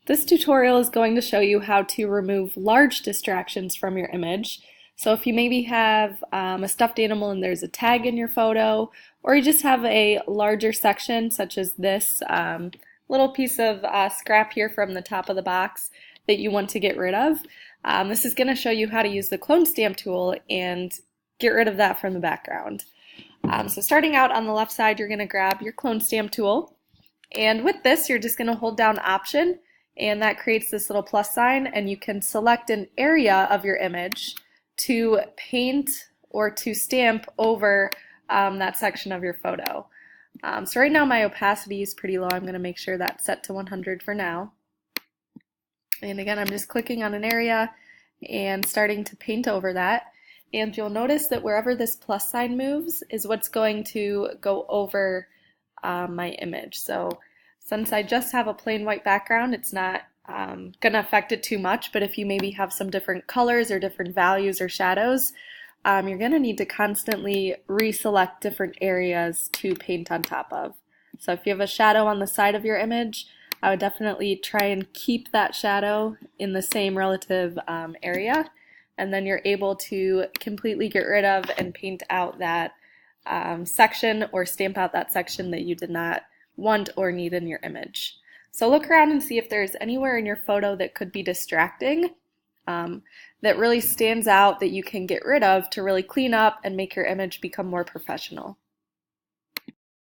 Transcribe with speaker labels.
Speaker 1: This tutorial is going to show you how to remove large distractions from your image. So if you maybe have a stuffed animal and there's a tag in your photo, or you just have a larger section such as this little piece of scrap here from the top of the box that you want to get rid of, this is going to show you how to use the clone stamp tool and get rid of that from the background. So starting out on the left side, you're going to grab your clone stamp tool, and with this you're just going to hold down Option, and that creates this little plus sign, and you can select an area of your image to paint or to stamp over that section of your photo. So right now my opacity is pretty low. I'm going to make sure that's set to 100 for now. And again, I'm just clicking on an area and starting to paint over that. And you'll notice that wherever this plus sign moves is what's going to go over my image. So since I just have a plain white background, it's not going to affect it too much, but if you maybe have some different colors or different values or shadows, you're going to need to constantly reselect different areas to paint on top of. So if you have a shadow on the side of your image, I would definitely try and keep that shadow in the same relative area, and then you're able to completely get rid of and paint out that section or stamp out that section that you did not want or need in your image. So look around and see if there's anywhere in your photo that could be distracting, that really stands out that you can get rid of to really clean up and make your image become more professional.